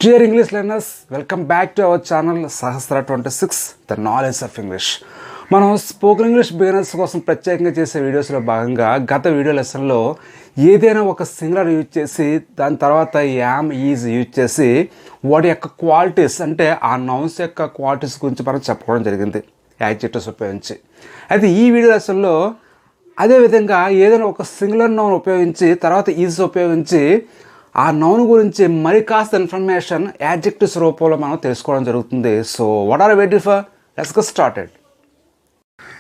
Dear English learners, welcome back to our channel Sahastra 26, The Knowledge of English. మనం spoken English beginners కోసం ప్రత్యేకంగా చేసే వీడియోస్లో భాగంగా గత వీడియో లెసన్లో ఏదైనా ఒక సింగులర్ యూజ్ చేసి దాని తర్వాత యామ్ ఈజ్ యూజ్ చేసి వాటి యొక్క క్వాలిటీస్ అంటే ఆ నౌన్స్ యొక్క క్వాలిటీస్ గురించి మనం చెప్పుకోవడం జరిగింది యాడ్జెక్టివ్స్ ఉపయోగించి. అయితే ఈ వీడియో లెసన్లో అదేవిధంగా ఏదైనా ఒక సింగులర్ నౌన్ ఉపయోగించి తర్వాత ఈజ్ ఉపయోగించి ఆ నౌన్ గురించి మరి కాస్త ఇన్ఫర్మేషన్ యాడ్జెక్టివ్స్ రూపంలో మనం తెలుసుకోవడం జరుగుతుంది. So what are waiting for? Let's get started.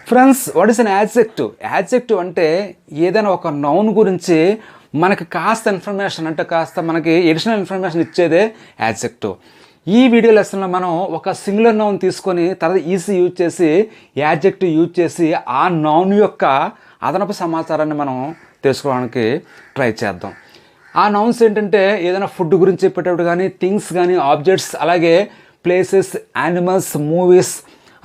Friends, what is an adjective? Adjective అంటే ఏదైనా ఒక నౌన్ గురించి మనకి కాస్త ఇన్ఫర్మేషన్ అంటే కాస్త మనకి ఎడిషనల్ ఇన్ఫర్మేషన్ ఇచ్చేదే యాడ్జెక్టివ్. ఈ వీడియో లెసన్లో మనం ఒక సింగులర్ నౌన్ తీసుకొని తర్వాత ఈజీ యూజ్ చేసి యాడ్జెక్టివ్ యూజ్ చేసి ఆ నౌన్ యొక్క అదనపు సమాచారాన్ని మనం తెలుసుకోవడానికి ట్రై చేద్దాం. ఆ నౌన్స్ ఏంటంటే ఏదైనా ఫుడ్ గురించి చెప్పేటప్పుడు కానీ థింగ్స్ కానీ ఆబ్జెక్ట్స్ అలాగే ప్లేసెస్ యానిమల్స్ మూవీస్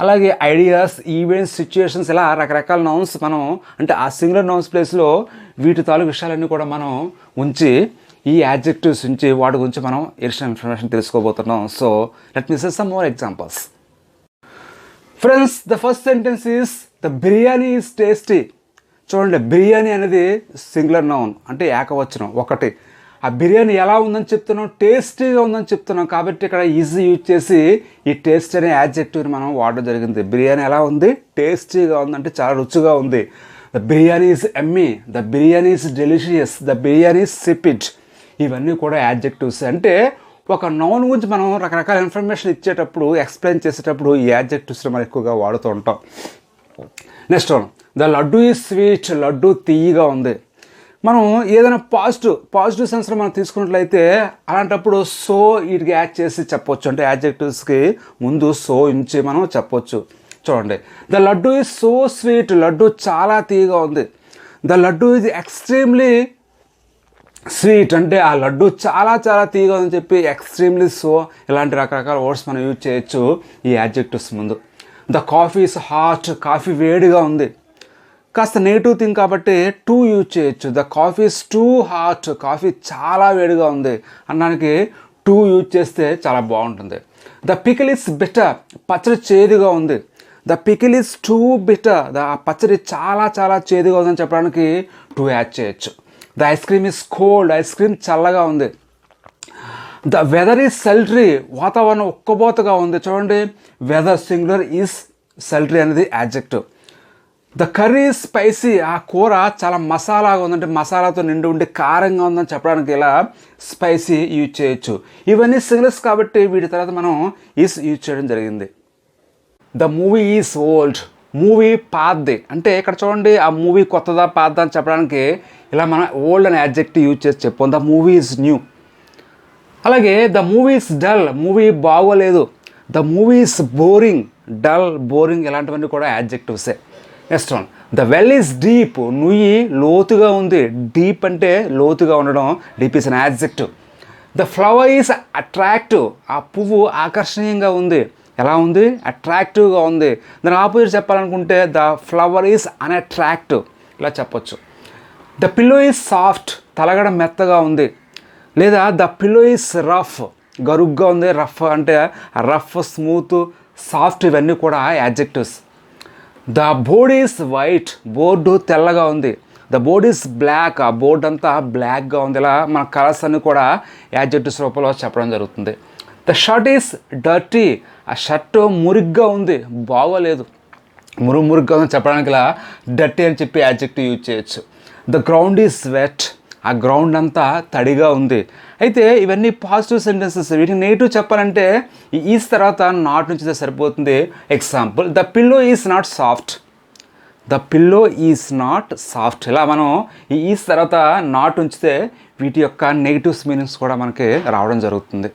అలాగే ఐడియాస్ ఈవెంట్స్ సిచ్యుయేషన్స్ ఇలా రకరకాల నౌన్స్ మనం అంటే ఆ సింగులర్ నౌన్స్ ప్లేస్లో వీటి తాలూ విషయాలన్నీ కూడా మనం ఉంచి ఈ యాడ్జెక్టివ్స్ ఉంచి వాటి గురించి మనం ఎడిషనల్ ఇన్ఫర్మేషన్ తెలుసుకోబోతున్నాం. So let me say some more examples. Friends, the first sentence is the biryani is tasty. చూడండి, బిర్యానీ అనేది సింగులర్ నౌన్ అంటే ఏకవచనం ఒకటి. ఆ బిర్యానీ ఎలా ఉందని చెప్తున్నాం, టేస్టీగా ఉందని చెప్తున్నాం కాబట్టి ఇక్కడ ఈజీ యూజ్ చేసి ఈ టేస్ట్ అనే యాడ్జెక్టివ్ని మనం వాడడం జరిగింది. బిర్యానీ ఎలా ఉంది? టేస్టీగా ఉంది అంటే చాలా రుచిగా ఉంది. The biryani is yummy, the biryani is delicious, the biryani is sapid. ఇవన్నీ కూడా యాడ్జెక్టివ్స్. అంటే ఒక నౌన్ గురించి మనం రకరకాల ఇన్ఫర్మేషన్ ఇచ్చేటప్పుడు ఎక్స్ప్లెయిన్ చేసేటప్పుడు ఈ యాడ్జెక్టివ్స్ని మనం ఎక్కువగా వాడుతూ ఉంటాం. Next one, the laddu is sweet. Laddu తీయగా ఉంది. మనం ఏదైనా పాజిటివ్ సెన్స్లో మనం తీసుకున్నట్లయితే అలాంటప్పుడు సో వీటికి యాడ్ చేసి చెప్పొచ్చు. అంటే యాడ్జెక్టివ్స్కి ముందు సో ఉంచి మనం చెప్పొచ్చు. చూడండి, the laddu is so sweet. Laddu చాలా తీయగా ఉంది. The laddu is extremely sweet అంటే ఆ లడ్డు చాలా చాలా తీయగా ఉందని చెప్పి ఎక్స్ట్రీమ్లీ సో ఇలాంటి రకరకాల వర్డ్స్ మనం యూజ్ చేయొచ్చు ఈ యాడ్జెక్టివ్స్ ముందు. The coffee is hot. Coffee వేడిగా ఉంది. కాస్త నెగిటివ్ థింగ్ కాబట్టి టూ యూజ్ చేయొచ్చు. The coffee is too hot. Coffee చాలా వేడిగా ఉంది అన్నానికి టూ యూజ్ చేస్తే చాలా బాగుంటుంది. The pickle is bitter. పచ్చడి చేదుగా ఉంది. The pickle is too bitter. ఆ పచ్చడి చాలా చాలా చేదుగా ఉందని చెప్పడానికి టూ యాడ్ చేయొచ్చు. The ice cream is cold. Ice cream చల్లగా ఉంది. The weather is sultry. వాతావరణం ఉక్కబోతగా ఉంది. చూడండి, వెదర్ సింగులర్ ఈజ్ సల్ట్రీ అనేది adjective. The curry is spicy. ఆ కూర చాలా మసాలాగా ఉందంటే మసాలాతో నిండి ఉండి కారంగా ఉందని చెప్పడానికి ఇలా స్పైసీ యూజ్ చేయొచ్చు. ఇవన్నీ సింగులర్స్ కాబట్టి వీటి తర్వాత మనం ఈజ్ యూజ్ చేయడం జరిగింది. The movie is old. Movie పాతది అంటే ఇక్కడ చూడండి ఆ మూవీ కొత్తదా పాతదా అని చెప్పడానికి ఇలా మనం ఓల్డ్ అనే యాడ్జెక్టివ్ యూజ్ చేసి చెప్పాం. The movie is new. అలాగే the movie is dull. Movie బాగోలేదు. The movie is boring. Dull, boring ఇలాంటివన్నీ కూడా యాడ్జెక్టివ్సే. Next one, the well is deep. నుయ్యి లోతుగా ఉంది. డీప్ అంటే లోతుగా ఉండడం. Deep is an adjective. The flower is attractive. ఆ పువ్వు ఆకర్షణీయంగా ఉంది. ఎలా ఉంది? అట్రాక్టివ్గా ఉంది. దాని ఆపోజిట్ చెప్పాలనుకుంటే ద ఫ్లవర్ ఈజ్ అన్అట్రాక్టివ్ ఇలా చెప్పొచ్చు. The pillow is soft. తలగడ మెత్తగా ఉంది. లేదా ద పిల్లో ఈజ్ రఫ్. గరుగ్గా ఉంది. రఫ్ అంటే రఫ్, స్మూత్, సాఫ్ట్ ఇవన్నీ కూడా adjectives. The board is white. Board తెల్లగా ఉంది. The board is black. ఆ బోర్డు అంతా బ్లాక్గా ఉంది. ఇలా మన కలర్స్ అన్నీ కూడా యాడ్జెక్టివ్స్ రూపంలో చెప్పడం జరుగుతుంది. The shirt is dirty. ఆ షర్ట్ మురిగ్గా ఉంది, బాగోలేదు, మురుగ్గా ఉందని చెప్పడానికి ఇలా డర్టీ అని చెప్పి యాడ్జెక్టివ్ యూజ్ చేయొచ్చు. The ground is wet. ఆ గ్రౌండ్ అంతా తడిగా ఉంది. అయితే ఇవన్నీ పాజిటివ్ సెంటెన్సెస్. వీటిని నెగిటివ్ చెప్పాలంటే ఈ ఈజ్ తర్వాత నాట్ ఉంచితే సరిపోతుంది. Example, the pillow is not soft. The pillow is not soft. ఇలా మనం ఈ ఈజ్ తర్వాత నాట్ ఉంచితే వీటి యొక్క నెగిటివ్స్ మీనింగ్స్ కూడా మనకి రావడం జరుగుతుంది.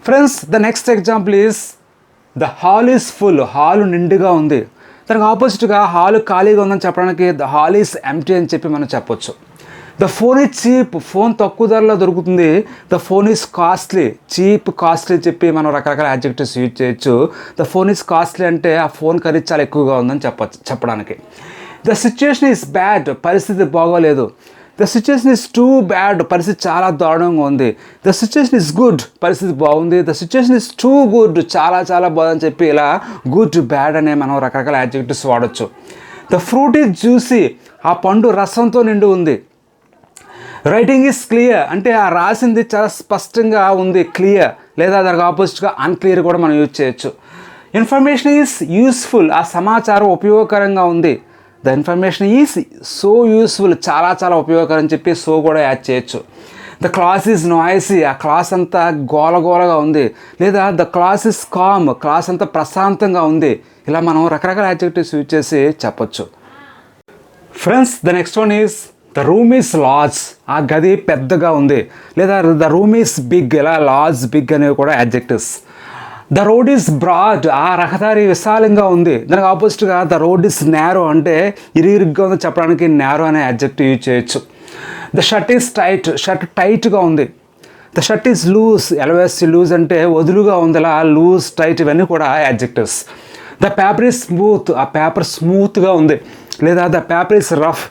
Friends, the next example is the hall is full. Hall నిండుగా ఉంది. దానికి ఆపోజిట్గా హాలు ఖాళీగా ఉందని చెప్పడానికి ద హాల్ ఈజ్ ఎంప్టీ అని చెప్పి మనం చెప్పొచ్చు. The phone is cheap. Phone తక్కువ ధరలో దొరుకుతుంది. The phone is costly. Cheap, costly చెప్పి మనం రకరకాల యాడ్జెక్టివ్స్ యూజ్ చేయొచ్చు. ద ఫోన్ ఈజ్ కాస్ట్లీ అంటే ఆ ఫోన్ ఖరీదు చాలా ఎక్కువగా ఉందని చెప్పడానికి. The situation is bad. పరిస్థితి బాగోలేదు. The situation is too bad, పరిస్థితి చాలా దారుణంగా ఉంది. ద సిచ్యుయేషన్ ఇస్ గుడ్, పరిస్థితి బాగుంది. The situation is too good, చాలా చాలా బాగుందని చెప్పి ఇలా గుడ్ బ్యాడ్ అనే మనం రకరకాల యాడ్జెక్టివ్స్ వాడచ్చు. ద ఫ్రూట్ ఈజ్ జ్యూసీ, ఆ పండు రసంతో నిండి ఉంది. రైటింగ్ ఈజ్ క్లియర్, అంటే ఆ రాసింది చాలా స్పష్టంగా ఉంది, క్లియర్. లేదా దానికి ఆపోజిట్గా అన్క్లియర్ కూడా మనం యూజ్ చేయొచ్చు. ఇన్ఫర్మేషన్ ఈజ్ యూస్ఫుల్, ఆ సమాచారం ఉపయోగకరంగా ఉంది. The information is so useful, చాలా చాలా ఉపయోగకరం చెప్పి సో కూడా యాడ్ చేయొచ్చు. ద క్లాస్ ఈజ్ నాయిసీ, ఆ క్లాస్ అంతా గోలగోలగా ఉంది. లేదా the class is calm, class అంతా ప్రశాంతంగా ఉంది. ఇలా మనం రకరకాల యాడ్జెక్టివ్స్ యూజ్ చేసి చెప్పొచ్చు. Friends, the next one is the room is large, ఆ గది పెద్దగా ఉంది. లేదా ద రూమ్ ఈజ్ బిగ్, ఇలా లార్జ్ బిగ్ అనేవి కూడా adjectives. The road is broad, ఆ రహదారి విశాలంగా ఉంది. దానికి ఆపోజిట్గా ద రోడ్ ఈజ్ నేరో, అంటే ఇరుగ్గా ఉంది చెప్పడానికి నేరో అనే యాడ్జెక్టివ్ యూజ్ చేయొచ్చు. The shirt is tight, shirt టైట్గా ఉంది. ద షర్ట్ ఈజ్ లూజ్, ఎల్వేసి లూజ్ అంటే వదులుగా ఉంది, ఇలా లూజ్ టైట్ ఇవన్నీ కూడా adjectives. The paper is smooth, ఆ పేపర్ స్మూత్గా ఉంది. లేదా the paper is rough.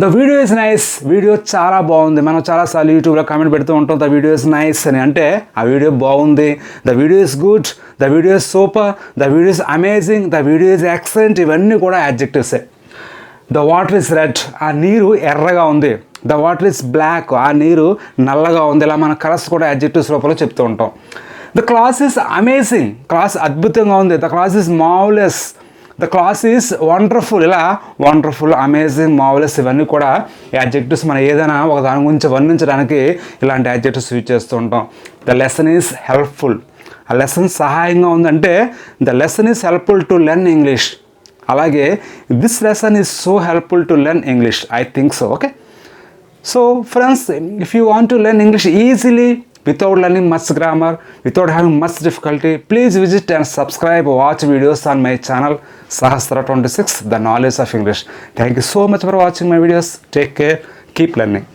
The video is nice, video చాలా బాగుంది. మనం చాలాసార్లు యూట్యూబ్లో కామెంట్ పెడుతూ ఉంటాం ద వీడియో ఈజ్ నైస్ అని, అంటే ఆ వీడియో బాగుంది. The video is good, the video is super, the video is amazing, the video is excellent, ఇవన్నీ కూడా యాడ్జెక్టివ్సే. ద వాటర్ ఈజ్ రెడ్, ఆ నీరు ఎర్రగా ఉంది. ద వాటర్ ఈజ్ బ్లాక్, ఆ నీరు నల్లగా ఉంది. ఇలా మన కలర్స్ కూడా యాడ్జెక్టివ్స్ రూపంలో చెప్తూ ఉంటాం. The class is amazing, class అద్భుతంగా ఉంది. The class is marvellous, the class is wonderful, ఇలా వండర్ఫుల్, అమేజింగ్, మార్వెలస్ ఇవన్నీ కూడా యాడ్జెక్టివ్స్. మనం ఏదైనా ఒక దాని గురించి వర్ణించడానికి ఇలాంటి యాడ్జెక్టివ్స్ యూజ్ చేస్తూ ఉంటాం. ద లెసన్ ఈజ్ హెల్ప్ఫుల్, ఆ లెసన్ సహాయంగా ఉందంటే the lesson is helpful to learn English. అలాగే this lesson is so helpful to learn English, I think so. Okay, so friends, if you want to learn English easily without learning much grammar, without having much difficulty, please visit and subscribe, watch videos on my channel Sahastra 26, the knowledge of English. Thank you so much for watching my videos. Take care, keep learning.